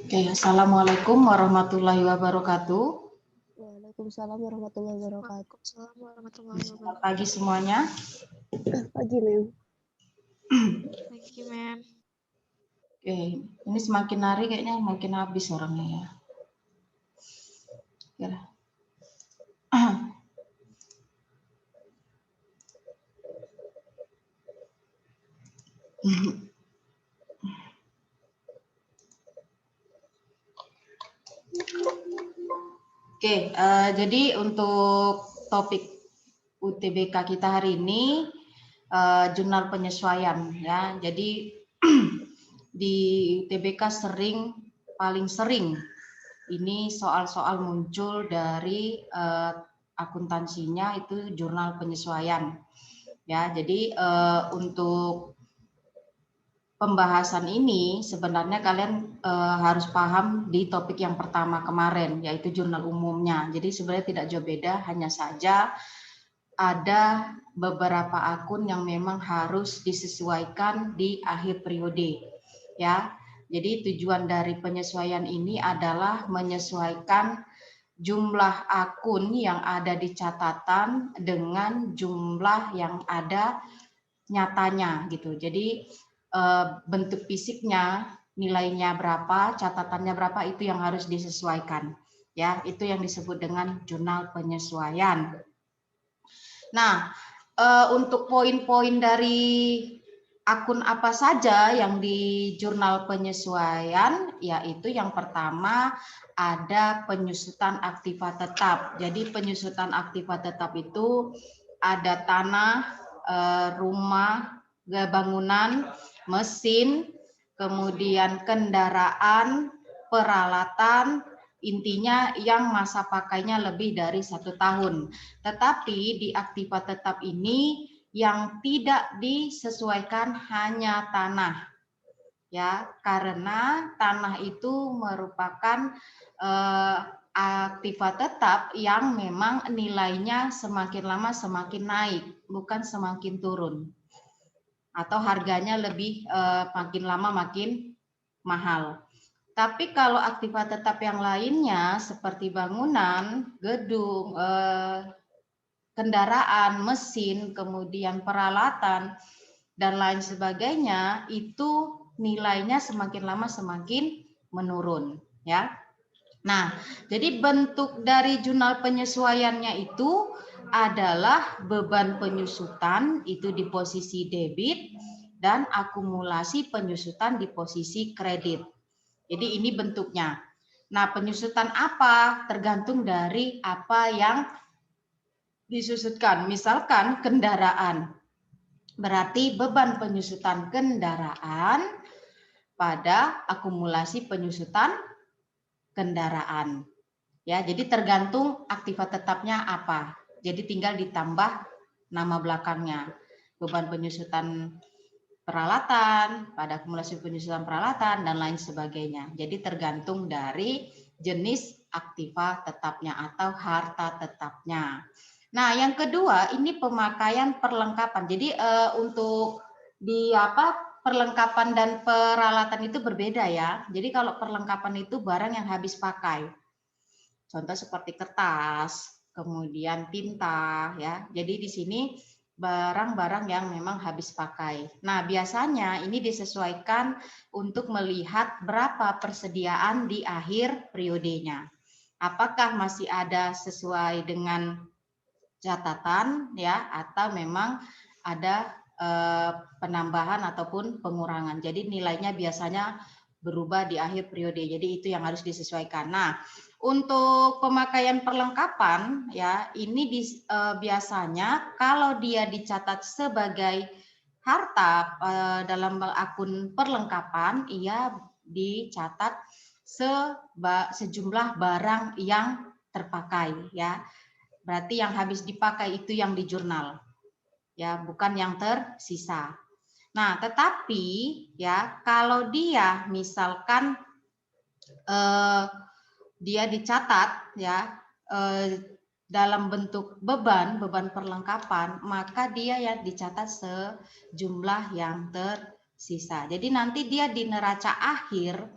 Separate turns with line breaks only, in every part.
Oke, Assalamualaikum warahmatullahi wabarakatuh.
Waalaikumsalam warahmatullahi wabarakatuh.
Waalaikumsalam warahmatullahi
Selamat
wabarakatuh.
pagi semuanya.
Pagi, Mem.
Thank you, ma'am.
Oke, ini semakin hari kayaknya makin habis orangnya ya. Ya. Oke, jadi untuk topik UTBK kita hari ini jurnal penyesuaian ya. Jadi di UTBK paling sering ini soal-soal muncul dari akuntansinya itu jurnal penyesuaian ya. Jadi untuk pembahasan ini sebenarnya kalian harus paham di topik yang pertama kemarin, yaitu jurnal umumnya. Jadi sebenarnya tidak jauh beda, hanya saja ada beberapa akun yang memang harus disesuaikan di akhir periode. Ya, jadi tujuan dari penyesuaian ini adalah menyesuaikan jumlah akun yang ada di catatan dengan jumlah yang ada nyatanya gitu. Jadi bentuk fisiknya, nilainya berapa, catatannya berapa, itu yang harus disesuaikan. Ya, itu yang disebut dengan jurnal penyesuaian. Nah, untuk poin-poin dari akun apa saja yang di jurnal penyesuaian, yaitu yang pertama ada penyusutan aktiva tetap. Jadi penyusutan aktiva tetap itu ada tanah, rumah, bangunan, mesin, kemudian kendaraan, peralatan, intinya yang masa pakainya lebih dari 1 tahun. Tetapi di aktiva tetap ini yang tidak disesuaikan hanya tanah. Ya, karena tanah itu merupakan aktiva tetap yang memang nilainya semakin lama semakin naik, bukan semakin turun. Atau harganya lebih makin lama makin mahal. Tapi kalau aktiva tetap yang lainnya seperti bangunan, gedung, kendaraan, mesin, kemudian peralatan, dan lain sebagainya, itu nilainya semakin lama semakin menurun. Ya. Nah, jadi bentuk dari jurnal penyesuaiannya itu adalah beban penyusutan itu di posisi debit dan akumulasi penyusutan di posisi kredit. Jadi ini bentuknya. Nah, penyusutan apa tergantung dari apa yang disusutkan. Misalkan kendaraan, berarti beban penyusutan kendaraan pada akumulasi penyusutan kendaraan. Ya, jadi tergantung aktiva tetapnya apa. Jadi tinggal ditambah nama belakangnya. Beban penyusutan peralatan, pada akumulasi penyusutan peralatan, dan lain sebagainya. Jadi tergantung dari jenis aktiva tetapnya atau harta tetapnya. Nah, yang kedua ini pemakaian perlengkapan. Jadi untuk di perlengkapan dan peralatan itu berbeda ya. Jadi kalau perlengkapan itu barang yang habis pakai. Contoh seperti kertas, kemudian tinta ya. Jadi di sini barang-barang yang memang habis pakai. Nah, biasanya ini disesuaikan untuk melihat berapa persediaan di akhir periodenya. Apakah masih ada sesuai dengan catatan ya, atau memang ada penambahan ataupun pengurangan. Jadi nilainya biasanya berubah di akhir periode. Jadi itu yang harus disesuaikan. Nah, untuk pemakaian perlengkapan ya, ini biasanya kalau dia dicatat sebagai harta dalam akun perlengkapan, ia dicatat sejumlah barang yang terpakai ya. Berarti yang habis dipakai itu yang di jurnal. Ya, bukan yang tersisa. Nah, tetapi ya kalau dia misalkan dia dicatat ya dalam bentuk beban perlengkapan, maka dia ya dicatat sejumlah yang tersisa. Jadi nanti dia di neraca akhir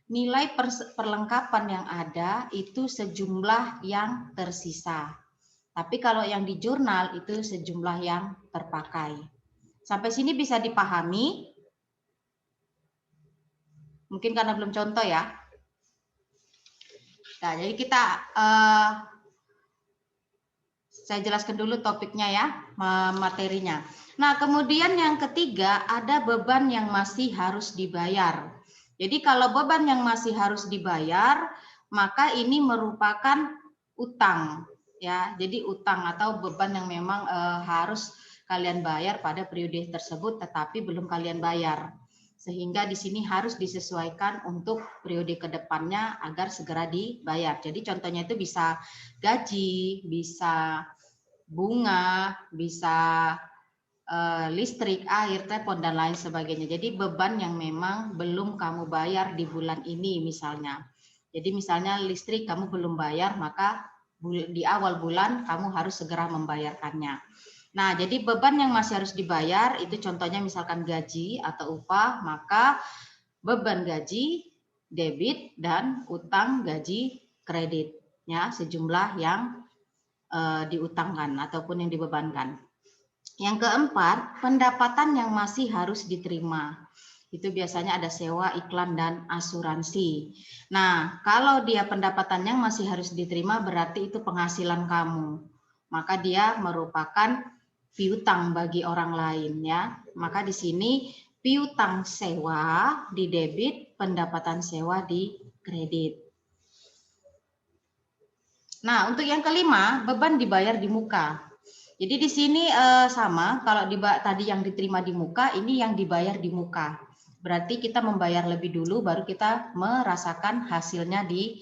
nilai perlengkapan yang ada itu sejumlah yang tersisa. Tapi kalau yang di jurnal itu sejumlah yang terpakai. Sampai sini bisa dipahami? Mungkin karena belum contoh ya. Nah, jadi kita saya jelaskan dulu topiknya ya, materinya. Nah, kemudian yang ketiga ada beban yang masih harus dibayar. Jadi kalau beban yang masih harus dibayar, maka ini merupakan utang ya. Jadi utang atau beban yang memang harus kalian bayar pada periode tersebut tetapi belum kalian bayar. Sehingga di sini harus disesuaikan untuk periode kedepannya agar segera dibayar. Jadi contohnya itu bisa gaji, bisa bunga, bisa listrik, air, telepon, dan lain sebagainya. Jadi beban yang memang belum kamu bayar di bulan ini misalnya. Jadi misalnya listrik kamu belum bayar, maka di awal bulan kamu harus segera membayarkannya. Nah, jadi beban yang masih harus dibayar itu contohnya misalkan gaji atau upah, maka beban gaji, debit, dan utang gaji kredit. Ya, sejumlah yang diutangkan ataupun yang dibebankan. Yang keempat, pendapatan yang masih harus diterima. Itu biasanya ada sewa, iklan, dan asuransi. Nah, kalau dia pendapatan yang masih harus diterima berarti itu penghasilan kamu. Maka dia merupakan piutang bagi orang lain ya. Maka di sini piutang sewa di debit, pendapatan sewa di kredit. Nah, untuk yang kelima, beban dibayar di muka. Jadi di sini sama, kalau tadi yang diterima di muka, ini yang dibayar di muka. Berarti kita membayar lebih dulu, baru kita merasakan hasilnya di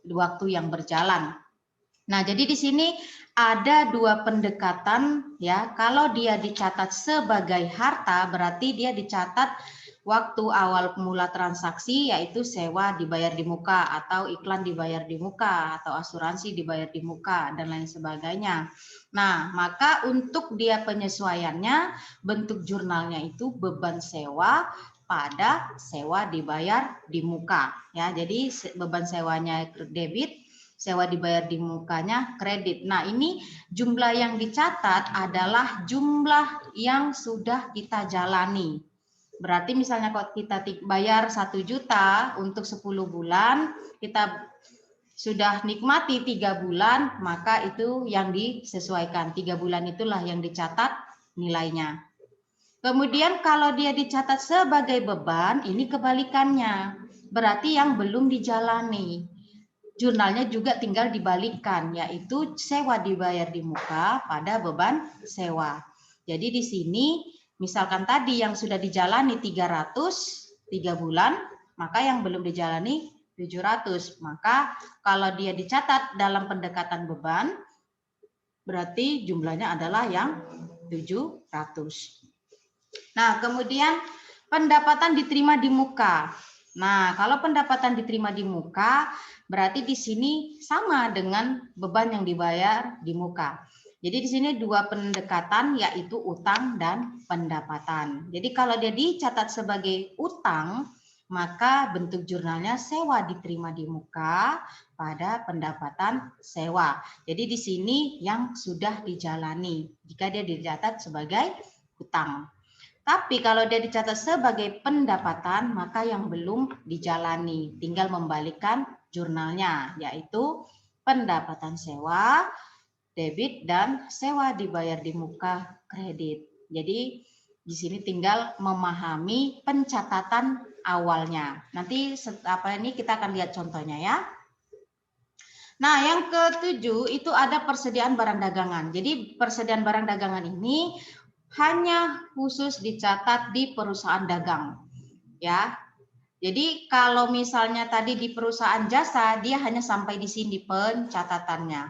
waktu yang berjalan. Nah, jadi di sini ada dua pendekatan ya. Kalau dia dicatat sebagai harta, berarti dia dicatat waktu awal mula transaksi, yaitu sewa dibayar di muka, atau iklan dibayar di muka, atau asuransi dibayar di muka, dan lain sebagainya. Nah, maka untuk dia penyesuaiannya, bentuk jurnalnya itu beban sewa pada sewa dibayar di muka. Ya, jadi beban sewanya debit, sewa dibayar di mukanya kredit. Nah, ini jumlah yang dicatat adalah jumlah yang sudah kita jalani. Berarti misalnya kalau kita bayar 1 juta untuk 10 bulan, kita sudah nikmati 3 bulan, maka itu yang disesuaikan. 3 bulan itulah yang dicatat nilainya. Kemudian kalau dia dicatat sebagai beban, ini kebalikannya. Berarti yang belum dijalani. Jurnalnya juga tinggal dibalikkan, yaitu sewa dibayar di muka pada beban sewa. Jadi di sini misalkan tadi yang sudah dijalani 300 3 bulan, maka yang belum dijalani 700. Maka kalau dia dicatat dalam pendekatan beban, berarti jumlahnya adalah yang 700. Nah, kemudian pendapatan diterima di muka. Nah, kalau pendapatan diterima di muka, berarti di sini sama dengan beban yang dibayar di muka. Jadi di sini dua pendekatan, yaitu utang dan pendapatan. Jadi kalau dia dicatat sebagai utang, maka bentuk jurnalnya sewa diterima di muka pada pendapatan sewa. Jadi di sini yang sudah dijalani jika dia dicatat sebagai utang. Tapi kalau dia dicatat sebagai pendapatan, maka yang belum dijalani, tinggal membalikkan jurnalnya, yaitu pendapatan sewa, debit, dan sewa dibayar di muka kredit. Jadi di sini tinggal memahami pencatatan awalnya. Nanti apa ini kita akan lihat contohnya ya. Nah, yang ketujuh itu ada persediaan barang dagangan. Jadi persediaan barang dagangan ini hanya khusus dicatat di perusahaan dagang. Ya. Jadi kalau misalnya tadi di perusahaan jasa, dia hanya sampai di sini pencatatannya.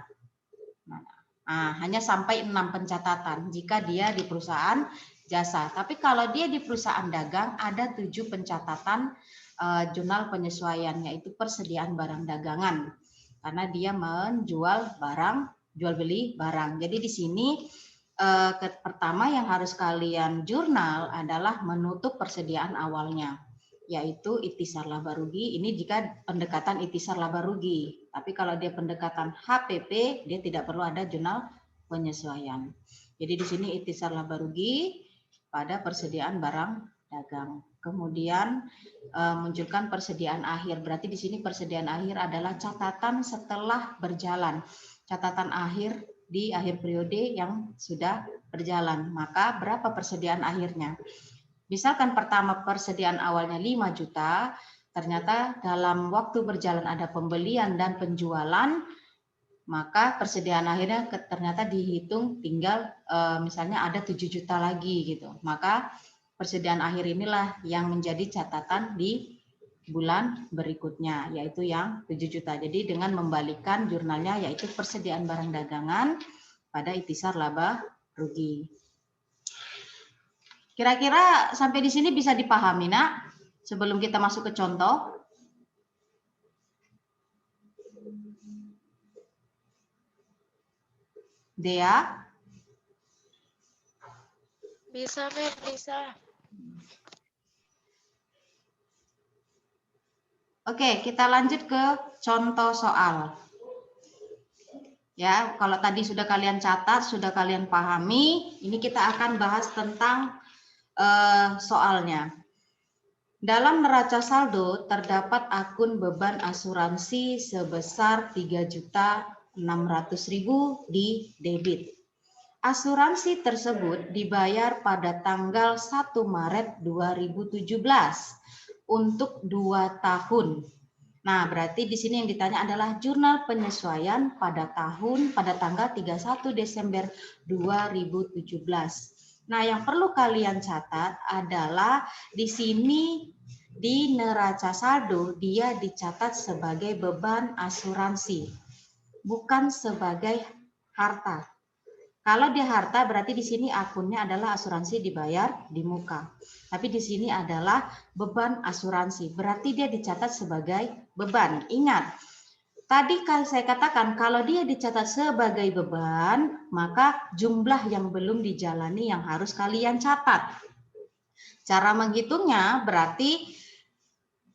Nah, hanya sampai 6 pencatatan jika dia di perusahaan jasa. Tapi kalau dia di perusahaan dagang ada 7 pencatatan jurnal penyesuaian, yaitu persediaan barang dagangan. Karena dia menjual barang, jual beli barang. Jadi di sini pertama yang harus kalian jurnal adalah menutup persediaan awalnya. yaitu ikhtisar laba rugi. Ini jika pendekatan ikhtisar laba rugi. Tapi kalau dia pendekatan HPP, dia tidak perlu ada jurnal penyesuaian. Jadi di sini ikhtisar laba rugi pada persediaan barang dagang. Kemudian munculkan persediaan akhir. Berarti di sini persediaan akhir adalah catatan setelah berjalan. Catatan akhir di akhir periode yang sudah berjalan. Maka berapa persediaan akhirnya? Misalkan pertama persediaan awalnya 5 juta, ternyata dalam waktu berjalan ada pembelian dan penjualan, maka persediaan akhirnya ternyata dihitung tinggal misalnya ada 7 juta lagi gitu. Maka persediaan akhir inilah yang menjadi catatan di bulan berikutnya, yaitu yang 7 juta. Jadi dengan membalikan jurnalnya, yaitu persediaan barang dagangan pada ikhtisar laba rugi. Kira-kira sampai di sini bisa dipahami, Nak? Sebelum kita masuk ke contoh. Dea?
Bisa, Mem, bisa.
Oke, kita lanjut ke contoh soal. Ya, kalau tadi sudah kalian catat, sudah kalian pahami, ini kita akan bahas tentang soalnya. Dalam neraca saldo terdapat akun beban asuransi sebesar 3.600.000 di debit. Asuransi tersebut dibayar pada tanggal 1 Maret 2017 untuk 2 tahun. Nah, berarti di sini yang ditanya adalah jurnal penyesuaian pada tanggal 31 Desember 2017. Nah, yang perlu kalian catat adalah di sini di neraca saldo dia dicatat sebagai beban asuransi, bukan sebagai harta. Kalau dia harta berarti di sini akunnya adalah asuransi dibayar di muka. Tapi di sini adalah beban asuransi. Berarti dia dicatat sebagai beban. Ingat, tadi saya katakan kalau dia dicatat sebagai beban, maka jumlah yang belum dijalani yang harus kalian catat. Cara menghitungnya berarti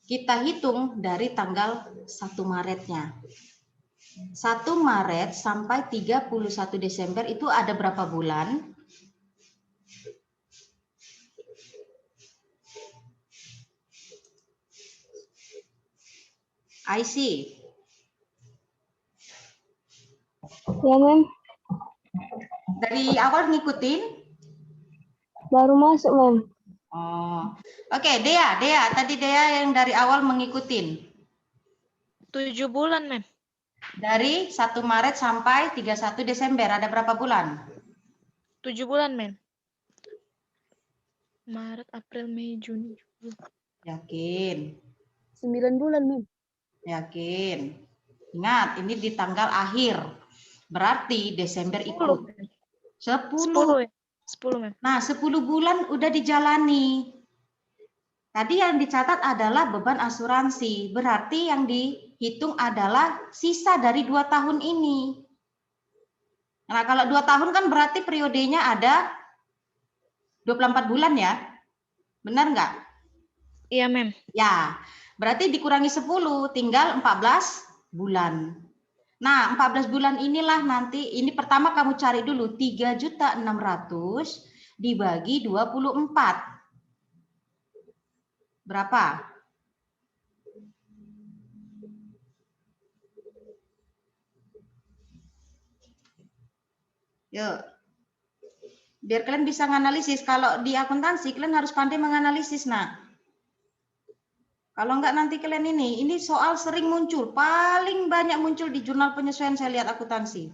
kita hitung dari tanggal 1 Maretnya. 1 Maret sampai 31 Desember itu ada berapa bulan? IC.
Ya, Mem.
Dari awal ngikutin?
Baru masuk, Mem.
Oh. Oke, Dea. Tadi Dea yang dari awal mengikutin.
7 bulan, Mem.
Dari 1 Maret sampai 31 Desember ada berapa bulan?
7 bulan, Mem. Maret, April, Mei, Juni, Juli.
Yakin?
9 bulan, Mem.
Yakin. Ingat, ini di tanggal akhir. Berarti Desember ikut. 10.
10, Mem.
Nah, 10 bulan udah dijalani. Tadi yang dicatat adalah beban asuransi. Berarti yang dihitung adalah sisa dari 2 tahun ini. Nah, kalau 2 tahun kan berarti periodenya ada 24 bulan ya? Benar nggak?
Iya, Mem.
Ya, berarti dikurangi 10, tinggal 14 bulan. Nah, 14 bulan inilah nanti, ini pertama kamu cari dulu 3.600.000 dibagi 24. Berapa? Yuk. Biar kalian bisa menganalisis. Kalau di akuntansi, kalian harus pandai menganalisis, nah. Kalau enggak nanti kalian ini soal sering muncul. Paling banyak muncul di jurnal penyesuaian saya lihat akuntansi.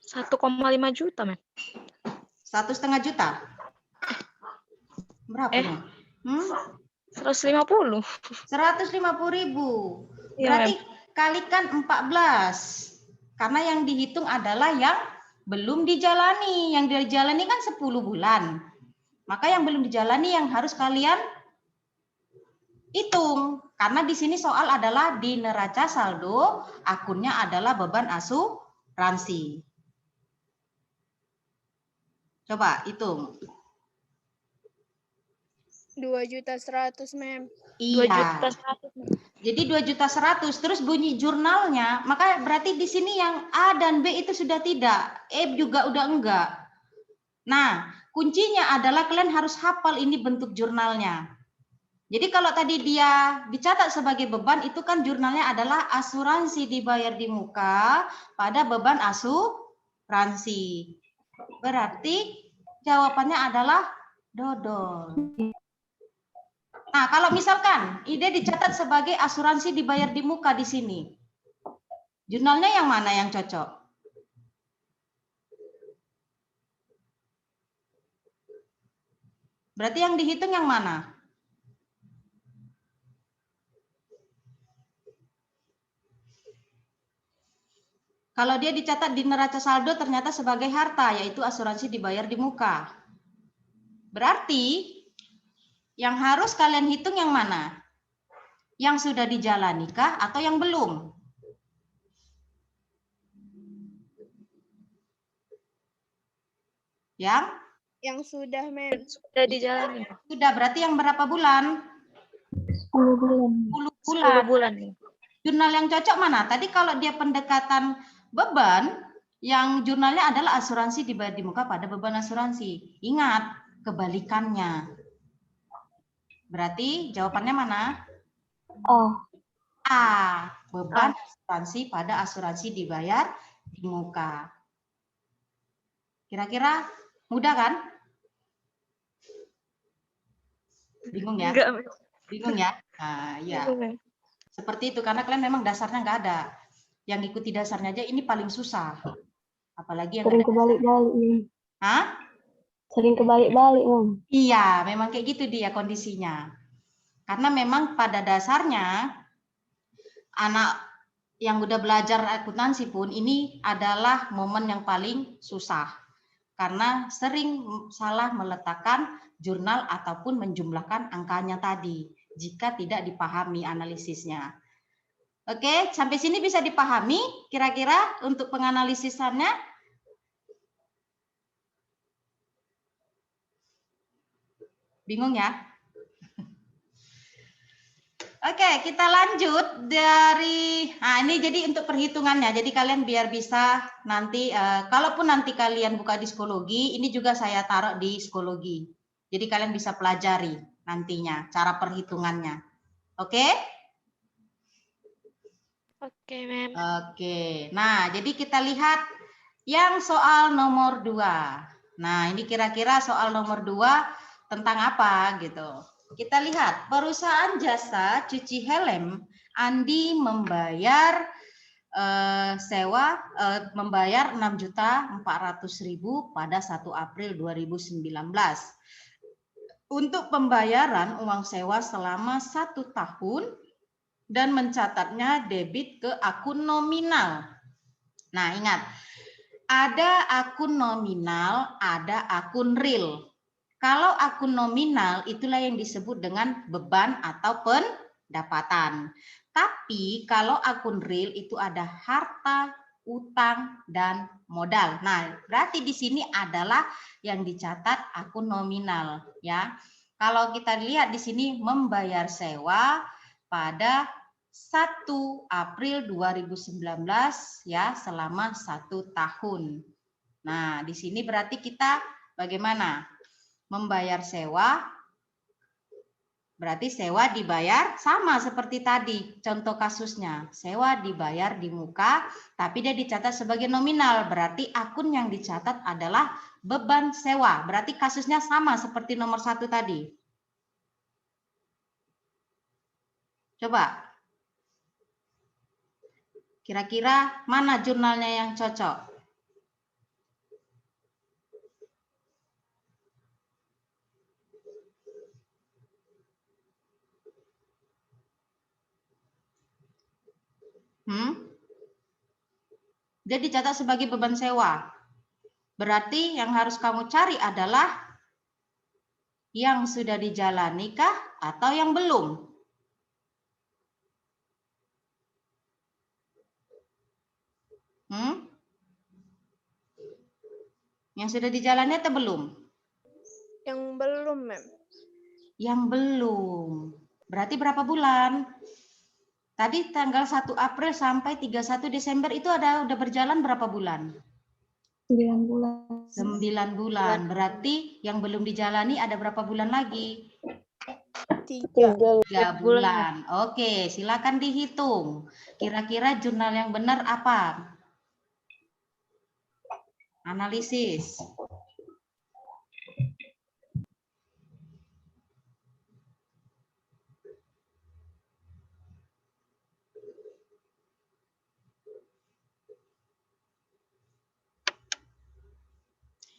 1,5 juta, Mem.
1,5 juta. Berapa nih?
150.
150.000.
Iya,
Berarti kalikan 14. Karena yang dihitung adalah yang belum dijalani. Yang dijalani kan 10 bulan. Maka yang belum dijalani yang harus kalian hitung. Karena di sini soal adalah di neraca saldo, akunnya adalah beban asuransi. Coba hitung.
2.100.000, Mem.
2.100.000, Mem.
Jadi 2.100.000 terus bunyi jurnalnya, maka berarti di sini yang A dan B itu sudah tidak, E juga udah enggak. Nah, kuncinya adalah kalian harus hafal ini bentuk jurnalnya. Jadi kalau tadi dia dicatat sebagai beban, itu kan jurnalnya adalah asuransi dibayar di muka pada beban asuransi. Berarti jawabannya adalah dodol. Nah, kalau misalkan ide dicatat sebagai asuransi dibayar di muka di sini, jurnalnya yang mana yang cocok? Berarti yang dihitung yang mana? Kalau dia dicatat di neraca saldo ternyata sebagai harta, yaitu asuransi dibayar di muka. Berarti yang harus kalian hitung yang mana? Yang sudah dijalanikah atau yang belum? Yang
sudah, Mem.
Sudah dijalani.
sudah, berarti yang berapa bulan?
10 bulan.
10 bulan.
10 bulan. Mem.
Jurnal yang cocok mana? Tadi kalau dia pendekatan beban, yang jurnalnya adalah asuransi dibayar di muka pada beban asuransi. Ingat, kebalikannya. Berarti jawabannya mana?
Oh.
A. Beban asuransi pada asuransi dibayar di muka. Kira-kira mudah kan? Bingung ya?
Enggak, Mem.
Bingung ya? Nah, ya.
Bingung, Mem.
Seperti itu, karena kalian memang dasarnya nggak ada. Yang ikuti dasarnya aja ini paling susah. Apalagi yang
Sering
ada.
kebalik-balik, Mem.
Hah?
Sering kebalik-balik, Mem.
Iya, memang kayak gitu dia kondisinya. Karena memang pada dasarnya anak yang udah belajar akuntansi pun ini adalah momen yang paling susah. Karena sering salah meletakkan jurnal ataupun menjumlahkan angkanya tadi jika tidak dipahami analisisnya. Oke, sampai sini bisa dipahami kira-kira untuk penganalisisannya? Bingung ya? Oke, kita lanjut dari, nah ini jadi untuk perhitungannya. Jadi kalian biar bisa nanti, kalaupun nanti kalian buka di psikologi, ini juga saya taruh di psikologi. Jadi kalian bisa pelajari nantinya cara perhitungannya. Oke?
Oke, Mem.
Oke, nah jadi kita lihat yang soal nomor 2. Nah ini kira-kira soal nomor 2 tentang apa gitu. Kita lihat, perusahaan jasa cuci helm, Andi membayar sewa membayar 6.400.000 pada 1 April 2019. Untuk pembayaran uang sewa selama 1 tahun dan mencatatnya debit ke akun nominal. Nah, ingat, ada akun nominal, ada akun real. Kalau akun nominal itulah yang disebut dengan beban atau pendapatan. Tapi kalau akun real itu ada harta, utang, dan modal. Nah, berarti di sini adalah yang dicatat akun nominal, ya. Kalau kita lihat di sini membayar sewa pada 1 April 2019 ya selama 1 tahun. Nah, di sini berarti kita bagaimana? Membayar sewa, berarti sewa dibayar sama seperti tadi contoh kasusnya. Sewa dibayar di muka, tapi dia dicatat sebagai nominal. Berarti akun yang dicatat adalah beban sewa. Berarti kasusnya sama seperti nomor 1 tadi. Coba. Kira-kira mana jurnalnya yang cocok? Dia dicatat sebagai beban sewa. Berarti yang harus kamu cari adalah yang sudah dijalani kah atau yang belum? Yang sudah dijalani atau belum?
Yang belum, Mem.
Yang belum. Berarti berapa bulan? Tadi tanggal 1 April sampai 31 Desember itu udah berjalan berapa bulan?
9 bulan.
9 bulan. Berarti yang belum dijalani ada berapa bulan lagi?
3.
3 bulan. Oke, silakan dihitung. Kira-kira jurnal yang benar apa? Analisis.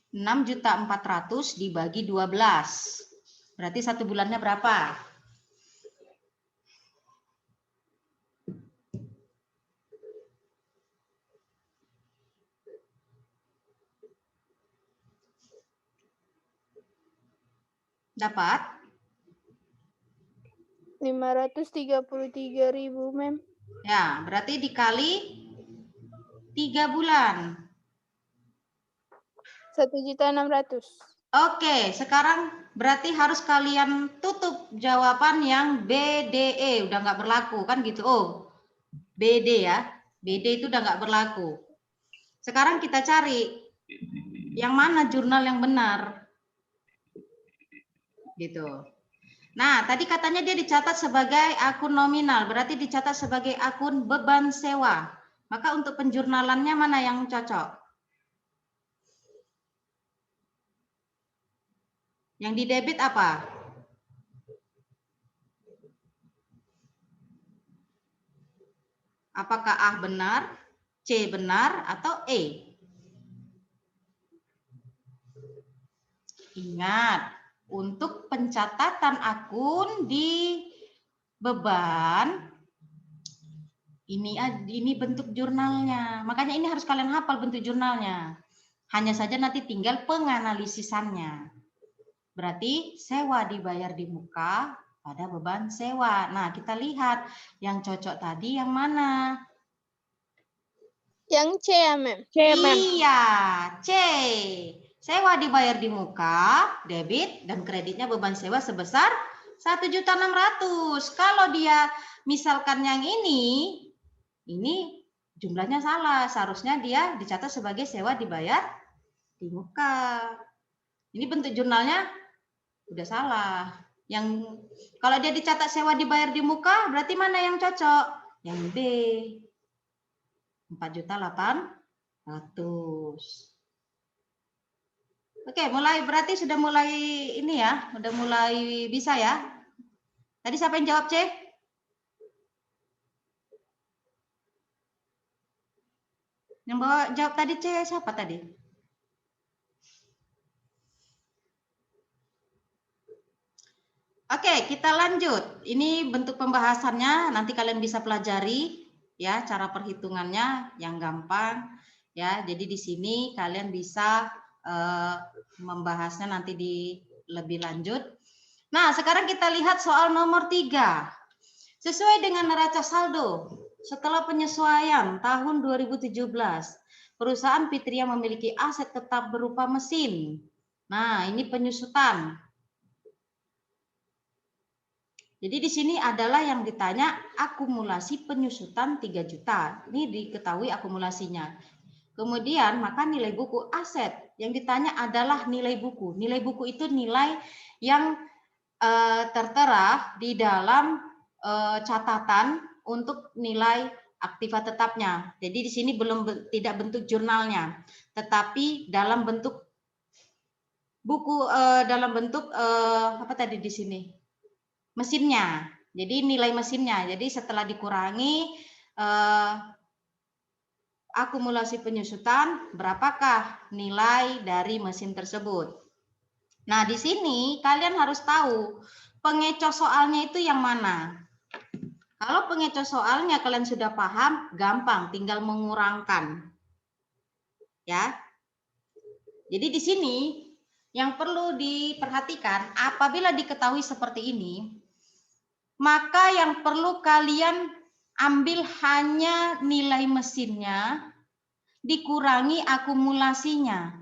Rp6.400.000 dibagi 12. Berarti 1 bulannya berapa? Dapat?
533.000, Mem.
Ya, berarti dikali 3 bulan.
1.600.000.
Oke, sekarang berarti harus kalian tutup jawaban yang BDE. Udah nggak berlaku, kan gitu. Oh, BD ya. BD itu udah nggak berlaku. Sekarang kita cari yang mana jurnal yang benar. Gitu. Nah, tadi katanya dia dicatat sebagai akun nominal, berarti dicatat sebagai akun beban sewa. Maka untuk penjurnalannya mana yang cocok? Yang di debit apa? Apakah A benar, C benar, atau E? Ingat, untuk pencatatan akun di beban, ini bentuk jurnalnya. Makanya ini harus kalian hafal bentuk jurnalnya. Hanya saja nanti tinggal penganalisisannya. Berarti sewa dibayar di muka pada beban sewa. Nah, kita lihat yang cocok tadi yang mana?
Yang C ya, Mem.
Iya, C. Sewa dibayar di muka, debit, dan kreditnya beban sewa sebesar 1.600.000. Kalau dia misalkan yang ini jumlahnya salah. Seharusnya dia dicatat sebagai sewa dibayar di muka. Ini bentuk jurnalnya udah salah. Yang kalau dia dicatat sewa dibayar di muka, berarti mana yang cocok? Yang B. 4.800.000. Oke, berarti sudah mulai ini ya, udah mulai bisa ya. Tadi siapa yang jawab, C? Yang bawa jawab tadi C siapa tadi? Oke, kita lanjut. Ini bentuk pembahasannya, nanti kalian bisa pelajari ya cara perhitungannya yang gampang ya. Jadi di sini kalian bisa membahasnya nanti di lebih lanjut. Nah, sekarang kita lihat soal nomor 3. Sesuai dengan neraca saldo, setelah penyesuaian tahun 2017, perusahaan Fitria memiliki aset tetap berupa mesin. Nah, ini penyusutan. Jadi di sini adalah yang ditanya akumulasi penyusutan 3 juta. Ini diketahui akumulasinya. Kemudian maka nilai buku aset. Yang ditanya adalah nilai buku. Nilai buku itu nilai yang tertera di dalam catatan untuk nilai aktiva tetapnya. Jadi di sini tidak bentuk jurnalnya, tetapi dalam bentuk buku dalam bentuk apa tadi di sini? Mesinnya. Jadi nilai mesinnya. Jadi setelah dikurangi akumulasi penyusutan, berapakah nilai dari mesin tersebut? Nah, di sini kalian harus tahu pengecoh soalnya itu yang mana. Kalau pengecoh soalnya kalian sudah paham, gampang, tinggal mengurangkan. Ya. Jadi di sini yang perlu diperhatikan, apabila diketahui seperti ini, maka yang perlu kalian ambil hanya nilai mesinnya dikurangi akumulasinya.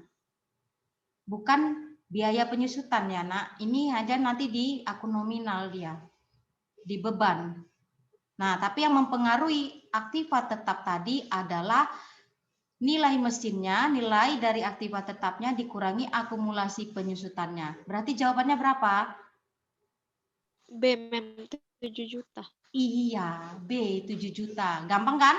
bukan biaya penyusutan ya nak. Ini hanya nanti di akun nominal dia, di beban. Nah, tapi yang mempengaruhi aktiva tetap tadi adalah nilai mesinnya, nilai dari aktiva tetapnya dikurangi akumulasi penyusutannya. Berarti jawabannya berapa?
B, Mem. 7 juta.
Iya, B 7 juta. Gampang kan?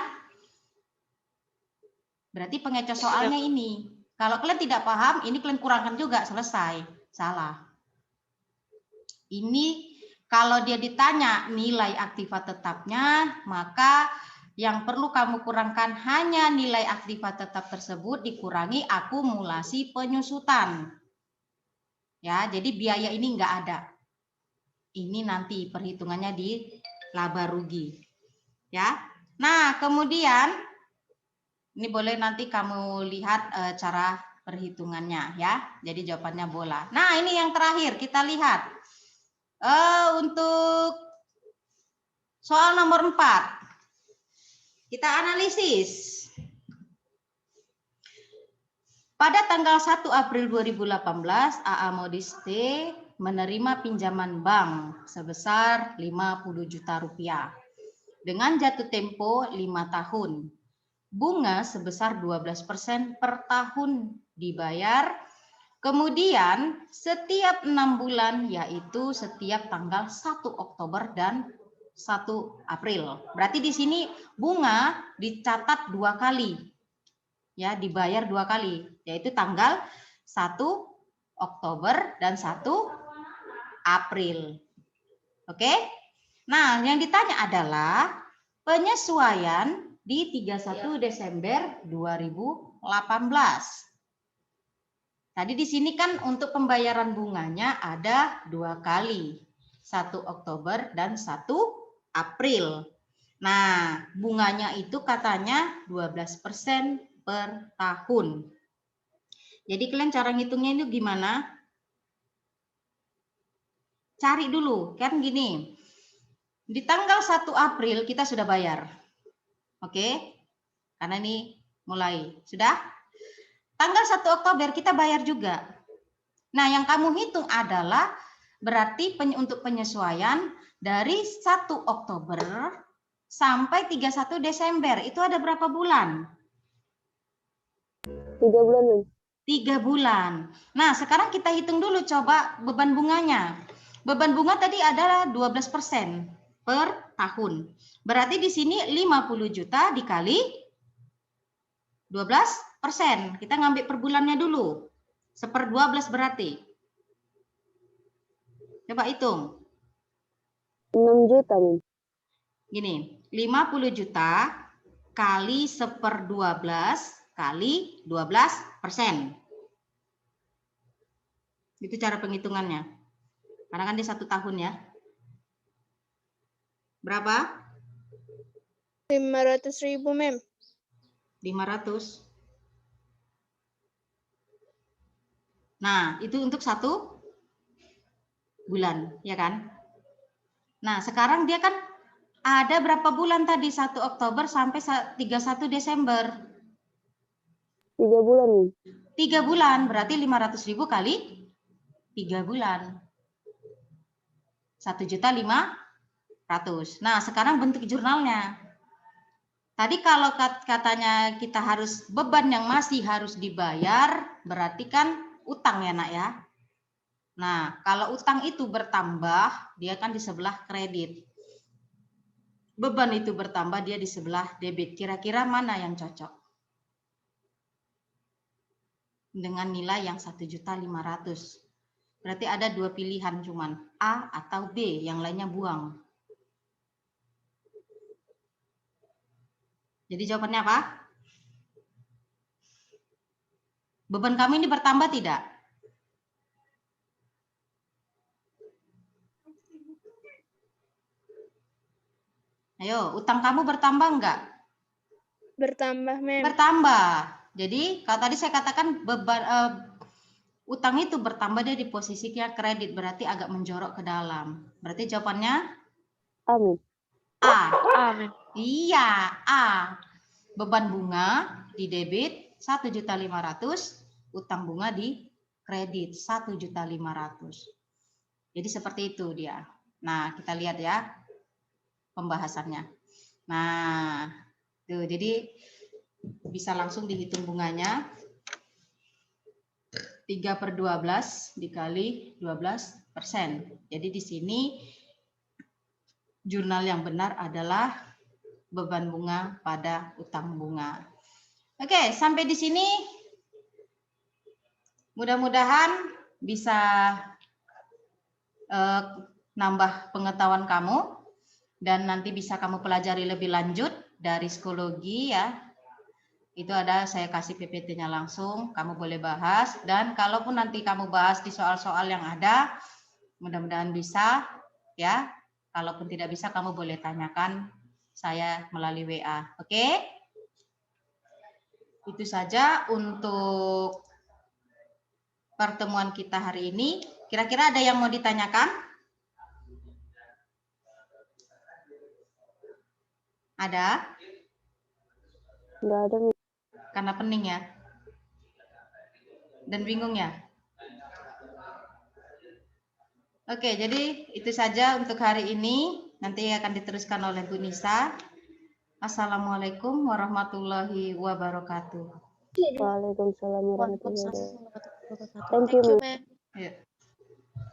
Berarti pengecoh soalnya ini. Kalau kalian tidak paham, ini kalian kurangkan juga, selesai. Salah. Ini kalau dia ditanya nilai aktiva tetapnya, maka yang perlu kamu kurangkan hanya nilai aktiva tetap tersebut dikurangi akumulasi penyusutan. Ya, jadi biaya ini enggak ada. Ini nanti perhitungannya di laba rugi. Ya. Nah, kemudian ini boleh nanti kamu lihat cara perhitungannya ya. Jadi jawabannya bola. Nah, ini yang terakhir kita lihat. Untuk soal nomor 4. Kita analisis. Pada tanggal 1 April 2018, AA Modiste menerima pinjaman bank sebesar 50 juta rupiah dengan jatuh tempo 5 tahun. Bunga sebesar 12% per tahun dibayar. Kemudian setiap 6 bulan, yaitu setiap tanggal 1 Oktober dan 1 April. Berarti di sini bunga dicatat 2 kali. Ya, dibayar 2 kali, yaitu tanggal 1 Oktober dan 1 April. Oke? Nah, yang ditanya adalah penyesuaian di 31 Desember 2018. Tadi di sini kan untuk pembayaran bunganya ada 2 kali. 1 Oktober dan 1 April. Nah, bunganya itu katanya 12% per tahun. Jadi kalian cara ngitungnya itu gimana? Cari dulu, kan gini. Di tanggal 1 April kita sudah bayar. Oke? Karena ini mulai. Sudah? Tanggal 1 Oktober kita bayar juga. Nah, yang kamu hitung adalah berarti untuk penyesuaian dari 1 Oktober sampai 31 Desember. Itu ada berapa bulan?
3 bulan, Mem.
3 bulan. Nah, sekarang kita hitung dulu coba beban bunganya. Beban bunga tadi adalah 12% per tahun. Berarti di sini 50 juta dikali 12%. Kita ngambil per bulannya dulu. 1/12 berarti. Coba hitung.
6 juta, Mem.
Gini, 50 juta kali 1/12 kali 12%. Itu cara penghitungannya. Karena kan dia 1 tahun ya. Berapa?
500.000, Mem.
500. Nah, itu untuk 1 bulan, ya kan? Nah, sekarang dia kan ada berapa bulan tadi? 1 Oktober sampai 31 Desember.
3 bulan, Mem.
3 bulan, berarti 500.000 kali 3 bulan. 1.500.000. Nah, sekarang bentuk jurnalnya. Tadi kalau katanya kita harus beban yang masih harus dibayar, berarti kan utang ya nak ya. Nah, kalau utang itu bertambah, dia kan di sebelah kredit. Beban itu bertambah, dia di sebelah debit. Kira-kira mana yang cocok? Dengan nilai yang 1.500.000. Berarti ada 2 pilihan cuman, A atau B, yang lainnya buang. Jadi jawabannya apa? Beban kamu ini bertambah tidak? Ayo, utang kamu bertambah enggak?
Bertambah, Mem.
Bertambah. Jadi, kalau tadi saya katakan beban utang itu bertambah, dia di posisinya kredit, berarti agak menjorok ke dalam. Berarti jawabannya
Amin.
A.
Amin.
Iya, A. Beban bunga di debit 1.500.000, utang bunga di kredit 1.500.000. Jadi seperti itu dia. Nah, kita lihat ya pembahasannya. Nah, tuh, jadi bisa langsung dihitung bunganya. 3/12 dikali 12%. Jadi di sini jurnal yang benar adalah beban bunga pada utang bunga. Oke, sampai di sini mudah-mudahan bisa nambah pengetahuan kamu dan nanti bisa kamu pelajari lebih lanjut dari psikologi ya. Itu ada saya kasih PPT-nya langsung, kamu boleh bahas, dan kalaupun nanti kamu bahas di soal-soal yang ada, mudah-mudahan bisa ya. Kalaupun tidak bisa, kamu boleh tanyakan saya melalui WA. Oke? Itu saja untuk pertemuan kita hari ini. Kira-kira ada yang mau ditanyakan? Ada?
Nggak ada, Min.
Karena pening ya? Dan bingung ya? Oke, jadi itu saja untuk hari ini. Nanti akan diteruskan oleh Bu Nisa. Assalamualaikum warahmatullahi wabarakatuh.
Waalaikumsalam warahmatullahi wabarakatuh.
Waalaikumsalam warahmatullahi wabarakatuh.
Thank you,
Thank you,
Min.
ma'am.
Ya.